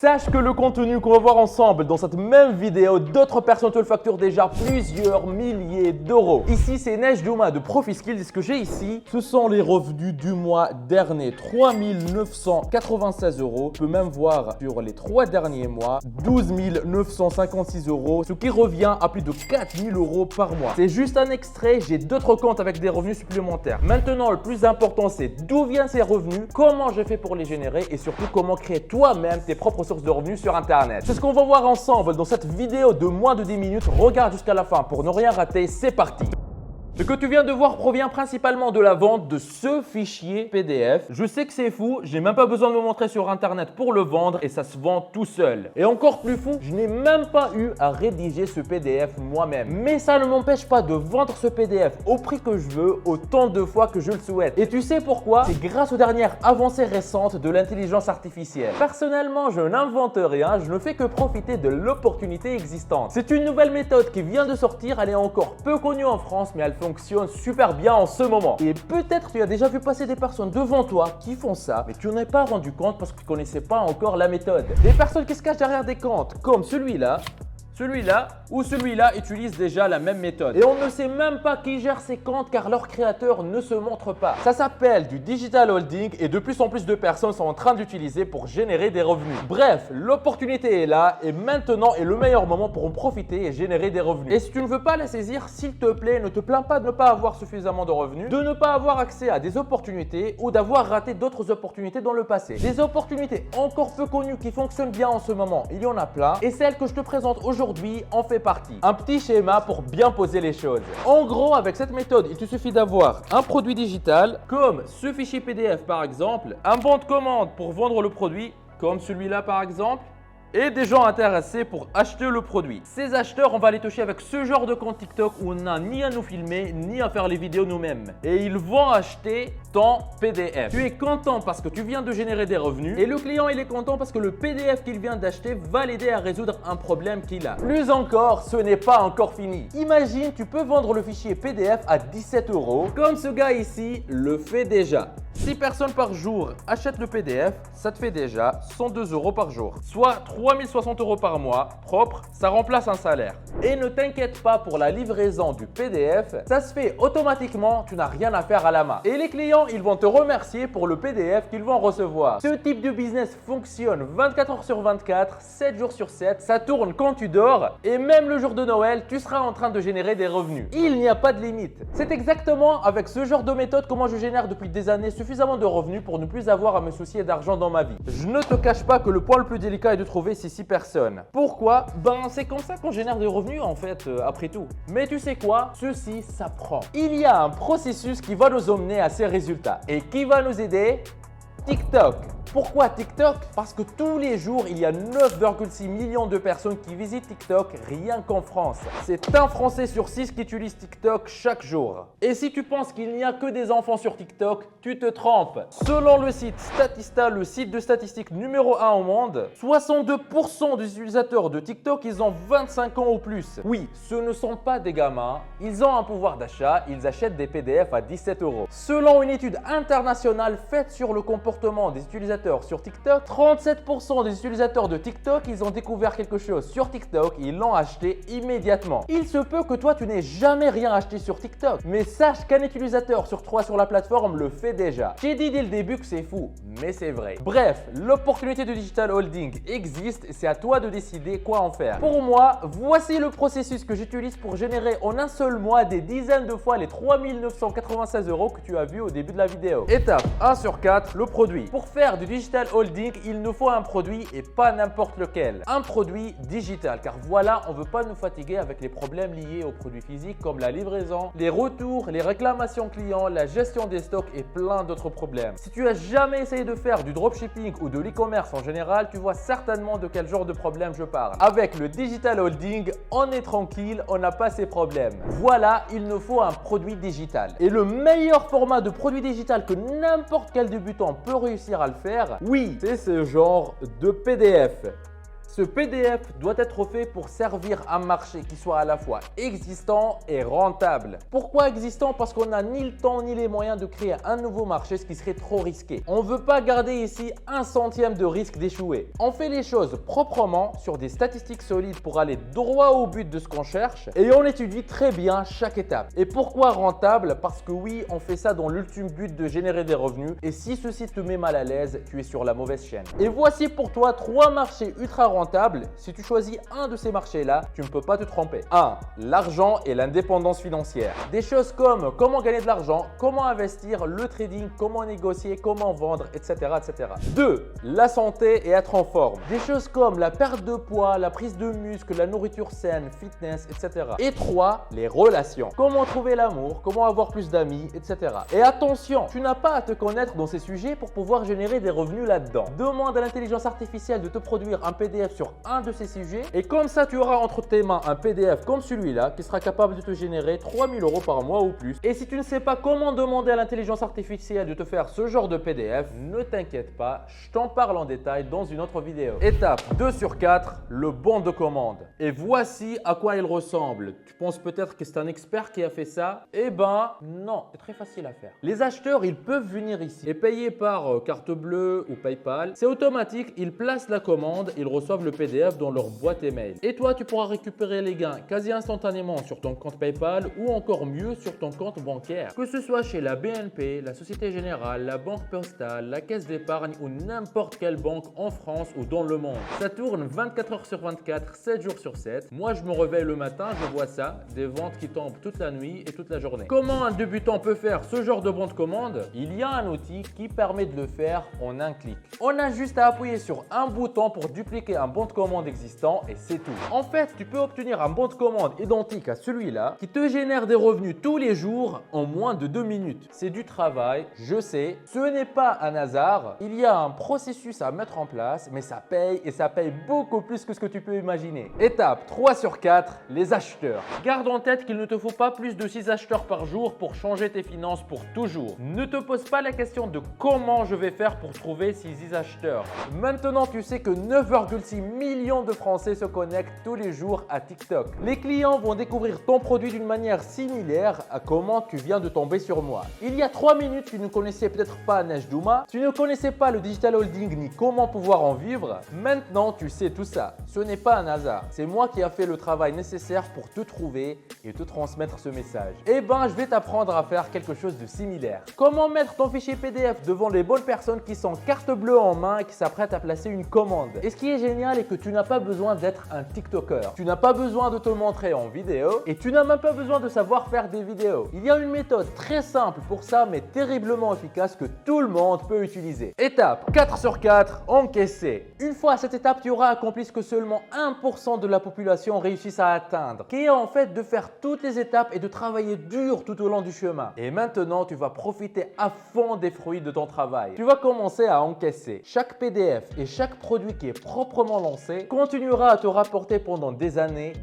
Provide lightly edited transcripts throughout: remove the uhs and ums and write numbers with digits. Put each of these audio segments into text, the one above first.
Sache que le contenu qu'on va voir ensemble dans cette même vidéo, d'autres personnes te le facturent déjà plusieurs milliers d'euros. Ici, c'est Neige Douma de ProfiSkills et ce que j'ai ici, ce sont les revenus du mois dernier. 3 996 euros. Tu peux même voir sur les 3 derniers mois, 12 956 euros, ce qui revient à plus de 4 000 euros par mois. C'est juste un extrait, j'ai d'autres comptes avec des revenus supplémentaires. Maintenant, le plus important, c'est d'où viennent ces revenus, comment je fais pour les générer et surtout comment créer toi-même tes propres sources de revenus sur Internet. C'est ce qu'on va voir ensemble dans cette vidéo de moins de 10 minutes. Regarde jusqu'à la fin pour ne rien rater, c'est parti. Ce que tu viens de voir provient principalement de la vente de ce fichier PDF. Je sais que c'est fou, j'ai même pas besoin de me montrer sur Internet pour le vendre et ça se vend tout seul. Et encore plus fou, je n'ai même pas eu à rédiger ce PDF moi-même. Mais ça ne m'empêche pas de vendre ce PDF au prix que je veux, autant de fois que je le souhaite. Et tu sais pourquoi? C'est grâce aux dernières avancées récentes de l'intelligence artificielle. Personnellement, je n'invente rien, je ne fais que profiter de l'opportunité existante. C'est une nouvelle méthode qui vient de sortir, elle est encore peu connue en France, mais elle fonctionne super bien en ce moment. Et peut-être tu as déjà vu passer des personnes devant toi qui font ça, mais tu n'en es pas rendu compte parce que tu ne connaissais pas encore la méthode. Des personnes qui se cachent derrière des comptes comme celui-là ou celui-là utilisent déjà la même méthode. Et on ne sait même pas qui gère ces comptes car leurs créateurs ne se montrent pas. Ça s'appelle du digital holding et de plus en plus de personnes sont en train d'utiliser pour générer des revenus. Bref, l'opportunité est là et maintenant est le meilleur moment pour en profiter et générer des revenus. Et si tu ne veux pas la saisir, s'il te plaît, ne te plains pas de ne pas avoir suffisamment de revenus, de ne pas avoir accès à des opportunités ou d'avoir raté d'autres opportunités dans le passé. Des opportunités encore peu connues qui fonctionnent bien en ce moment, il y en a plein et celle que je te présente aujourd'hui en fait partie. Un petit schéma pour bien poser les choses. En gros, avec cette méthode, il te suffit d'avoir un produit digital comme ce fichier PDF par exemple, un bon de commande pour vendre le produit comme celui-là par exemple, et des gens intéressés pour acheter le produit. Ces acheteurs, on va les toucher avec ce genre de compte TikTok où on n'a ni à nous filmer, ni à faire les vidéos nous-mêmes. Et ils vont acheter ton PDF. Tu es content parce que tu viens de générer des revenus et le client, il est content parce que le PDF qu'il vient d'acheter va l'aider à résoudre un problème qu'il a. Plus encore, ce n'est pas encore fini. Imagine, tu peux vendre le fichier PDF à 17 euros, comme ce gars ici le fait déjà. 6 personnes par jour achètent le PDF, ça te fait déjà 102 euros par jour, soit 3060 euros par mois, propre, ça remplace un salaire. Et ne t'inquiète pas pour la livraison du PDF, ça se fait automatiquement, tu n'as rien à faire à la main. Et les clients, ils vont te remercier pour le PDF qu'ils vont recevoir. Ce type de business fonctionne 24 heures sur 24, 7 jours sur 7, ça tourne quand tu dors et même le jour de Noël, tu seras en train de générer des revenus. Il n'y a pas de limite. C'est exactement avec ce genre de méthode que moi je génère depuis des années suffisamment de revenus pour ne plus avoir à me soucier d'argent dans ma vie. Je ne te cache pas que le point le plus délicat est de trouver ces 6 personnes. Pourquoi? Ben c'est comme ça qu'on génère des revenus en fait, après tout. Mais tu sais quoi? Ceci s'apprend. Il y a un processus qui va nous emmener à ces résultats. Et qui va nous aider? TikTok. Pourquoi TikTok? Parce que tous les jours, il y a 9,6 millions de personnes qui visitent TikTok rien qu'en France. C'est un Français sur 6 qui utilise TikTok chaque jour. Et si tu penses qu'il n'y a que des enfants sur TikTok, tu te trompes. Selon le site Statista, le site de statistiques numéro 1 au monde, 62% des utilisateurs de TikTok, ils ont 25 ans ou plus. Oui, ce ne sont pas des gamins, ils ont un pouvoir d'achat, ils achètent des PDF à 17 euros. Selon une étude internationale faite sur le comportement des utilisateurs sur TikTok, 37% des utilisateurs de TikTok, ils ont découvert quelque chose sur TikTok et ils l'ont acheté immédiatement. Il se peut que toi, tu n'aies jamais rien acheté sur TikTok, mais sache qu'un utilisateur sur 3 sur la plateforme le fait déjà. J'ai dit dès le début que c'est fou, mais c'est vrai. Bref, l'opportunité de digital holding existe et c'est à toi de décider quoi en faire. Pour moi, voici le processus que j'utilise pour générer en un seul mois des dizaines de fois les 3 996 euros que tu as vu au début de la vidéo. Étape 1 sur 4, le produit. Pour faire du digital holding, il nous faut un produit et pas n'importe lequel. Un produit digital, car voilà, on ne veut pas nous fatiguer avec les problèmes liés aux produits physiques comme la livraison, les retours, les réclamations clients, la gestion des stocks et plein d'autres problèmes. Si tu as jamais essayé de faire du dropshipping ou de l'e-commerce en général, tu vois certainement de quel genre de problème je parle. Avec le digital holding, on est tranquille, on n'a pas ces problèmes. Voilà, il nous faut un produit digital. Et le meilleur format de produit digital que n'importe quel débutant peut réussir à le faire, oui, c'est ce genre de PDF. Ce PDF doit être fait pour servir un marché qui soit à la fois existant et rentable. Pourquoi existant? Parce qu'on n'a ni le temps ni les moyens de créer un nouveau marché, ce qui serait trop risqué. On ne veut pas garder ici un centième de risque d'échouer. On fait les choses proprement sur des statistiques solides pour aller droit au but de ce qu'on cherche et on étudie très bien chaque étape. Et pourquoi rentable? Parce que oui, on fait ça dans l'ultime but de générer des revenus et si ceci te met mal à l'aise, tu es sur la mauvaise chaîne. Et voici pour toi 3 marchés ultra rentables. Si tu choisis un de ces marchés-là, tu ne peux pas te tromper. 1. L'argent et l'indépendance financière. Des choses comme comment gagner de l'argent, comment investir, le trading, comment négocier, comment vendre, etc. etc. 2. La santé et être en forme. Des choses comme la perte de poids, la prise de muscle, la nourriture saine, fitness, etc. Et 3. Les relations. Comment trouver l'amour, comment avoir plus d'amis, etc. Et attention, tu n'as pas à te connaître dans ces sujets pour pouvoir générer des revenus là-dedans. Demande à l'intelligence artificielle de te produire un PDF sur un de ces sujets et comme ça, tu auras entre tes mains un PDF comme celui-là qui sera capable de te générer 3000 € par mois ou plus. Et si tu ne sais pas comment demander à l'intelligence artificielle de te faire ce genre de PDF, ne t'inquiète pas, je t'en parle en détail dans une autre vidéo. Étape 2 sur 4, le bon de commande. Et voici à quoi il ressemble. Tu penses peut-être que c'est un expert qui a fait ça? Eh ben non, c'est très facile à faire. Les acheteurs, ils peuvent venir ici et payer par carte bleue ou PayPal. C'est automatique, ils placent la commande, ils reçoivent le PDF dans leur boîte email. Et toi, tu pourras récupérer les gains quasi instantanément sur ton compte PayPal ou encore mieux sur ton compte bancaire. Que ce soit chez la BNP, la Société Générale, la Banque Postale, la Caisse d'épargne ou n'importe quelle banque en France ou dans le monde. Ça tourne 24 heures sur 24, 7 jours sur 7. Moi, je me réveille le matin, je vois ça, des ventes qui tombent toute la nuit et toute la journée. Comment un débutant peut faire ce genre de bon de commande? Il y a un outil qui permet de le faire en un clic. On a juste à appuyer sur un bouton pour dupliquer un bon de commande existant et c'est tout. En fait, tu peux obtenir un bon de commande identique à celui-là qui te génère des revenus tous les jours en moins de 2 minutes. C'est du travail, je sais, ce n'est pas un hasard. Il y a un processus à mettre en place, mais ça paye et ça paye beaucoup plus que ce que tu peux imaginer. Étape 3 sur 4, les acheteurs. Garde en tête qu'il ne te faut pas plus de 6 acheteurs par jour pour changer tes finances pour toujours. Ne te pose pas la question de comment je vais faire pour trouver 6 acheteurs. Maintenant, tu sais que 9,6 millions de Français se connectent tous les jours à TikTok. Les clients vont découvrir ton produit d'une manière similaire à comment tu viens de tomber sur moi. Il y a 3 minutes, tu ne connaissais peut-être pas Neige Douma, tu ne connaissais pas le digital holding ni comment pouvoir en vivre. Maintenant, tu sais tout ça. Ce n'est pas un hasard. C'est moi qui a fait le travail nécessaire pour te trouver et te transmettre ce message. Eh ben, je vais t'apprendre à faire quelque chose de similaire. Comment mettre ton fichier PDF devant les bonnes personnes qui sont carte bleue en main et qui s'apprêtent à placer une commande. Et ce qui est génial est que tu n'as pas besoin d'être un TikToker. Tu n'as pas besoin de te montrer en vidéo et tu n'as même pas besoin de savoir faire des vidéos. Il y a une méthode très simple pour ça mais terriblement efficace que tout le monde peut utiliser. Étape 4 sur 4, encaisser. Une fois à cette étape, tu auras accompli ce que seulement 1% de la population réussissent à atteindre, qui est en fait de faire toutes les étapes et de travailler dur tout au long du chemin. Et maintenant, tu vas profiter à fond des fruits de ton travail. Tu vas commencer à encaisser. Chaque PDF et chaque produit qui est proprement lancé continuera à te rapporter pendant des années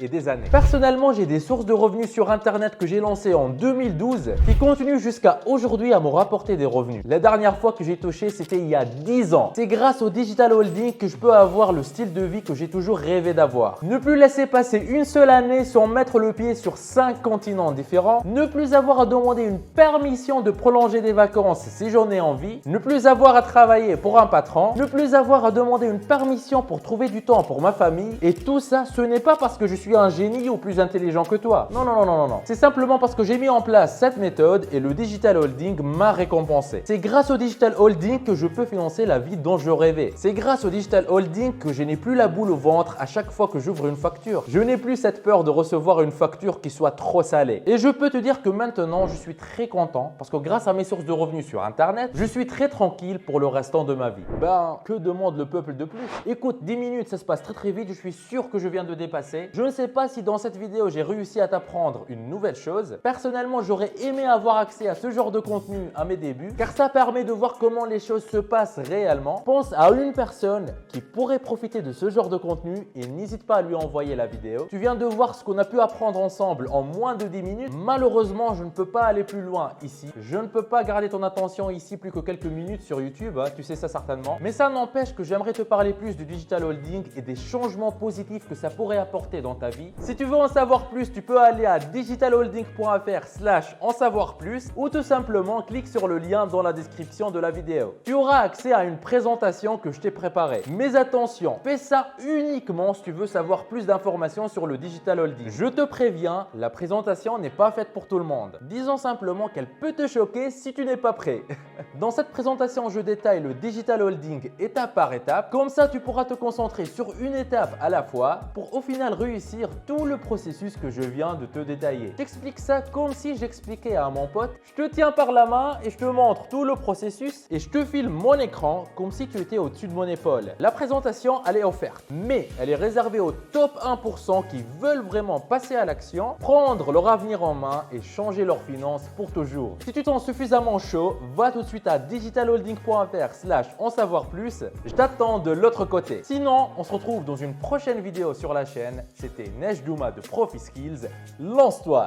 et des années. Personnellement, j'ai des sources de revenus sur Internet que j'ai lancées en 2012 qui continuent jusqu'à aujourd'hui à me rapporter des revenus. La dernière fois que j'ai touché, c'était il y a 10 ans. C'est grâce au digital holding que je peux avoir le style de vie que j'ai toujours rêvé d'avoir. Ne plus laisser passer une seule année sans mettre le pied sur 5 continents différents, ne plus avoir à demander une permission de prolonger des vacances si j'en ai envie, ne plus avoir à travailler pour un patron, ne plus avoir à demander une permission pour trouver du temps pour ma famille. Et tout ça, ce n'est pas parce que je suis un génie ou plus intelligent que toi. Non, non, non, non, non, non. C'est simplement parce que j'ai mis en place cette méthode et le digital holding m'a récompensé. C'est grâce au digital holding que je peux financer la vie dont je rêvais. C'est grâce au digital holding que je n'ai plus la boule au ventre à chaque fois que j'ouvre une facture. Je n'ai plus cette peur de recevoir une facture qui soit trop salée. Et je peux te dire que maintenant, je suis très content parce que grâce à mes sources de revenus sur Internet, je suis très tranquille pour le restant de ma vie. Ben, que demande le peuple de plus? Écoute, 10 minutes, ça se passe très très vite. Je suis sûr que je viens de dépasser. Je ne sais pas si dans cette vidéo, j'ai réussi à t'apprendre une nouvelle chose. Personnellement, j'aurais aimé avoir accès à ce genre de contenu à mes débuts car ça permet de voir comment les choses se passent réellement. Pense à une personne qui pourrait profiter de ce genre de contenu et n'hésite pas à lui envoyer la vidéo. Tu viens de voir ce qu'on a pu apprendre ensemble en moins de 10 minutes. Malheureusement, je ne peux pas aller plus loin ici. Je ne peux pas garder ton attention ici plus que quelques minutes sur YouTube, hein, tu sais ça certainement. Mais ça n'empêche que j'aimerais te parler plus du digital holding et des changements positifs que ça pourrait apporter dans ta vie. Si tu veux en savoir plus, tu peux aller à digitalholding.fr/en savoir plus ou tout simplement clique sur le lien dans la description de la vidéo. Tu auras accès à une présentation que je t'ai préparée. Mais attention, fais ça uniquement si tu veux savoir plus d'informations sur le digital holding. Je te préviens, la présentation n'est pas faite pour tout le monde. Disons simplement qu'elle peut te choquer si tu n'es pas prêt. Dans cette présentation, je détaille le digital holding étape par étape. Comme ça, tu pourras te concentrer sur une étape à la fois pour au final réussir tout le processus que je viens de te détailler. J'explique ça comme si j'expliquais à mon pote. Je te tiens par la main et je te montre tout le processus et je te filme mon écran comme si tu étais au-dessus de mon épaule. La présentation, elle est offerte, mais elle est réservée aux top 1% qui veulent vraiment passer à l'action, prendre leur avenir en main et changer leurs finances pour toujours. Si tu te sens suffisamment chaud, va tout de suite à digitalholding.fr/en savoir plus. Je t'attends de l'autre côté. Sinon, on se retrouve dans une prochaine vidéo sur la chaîne. C'était Neige Douma de Profi Skills. Lance-toi!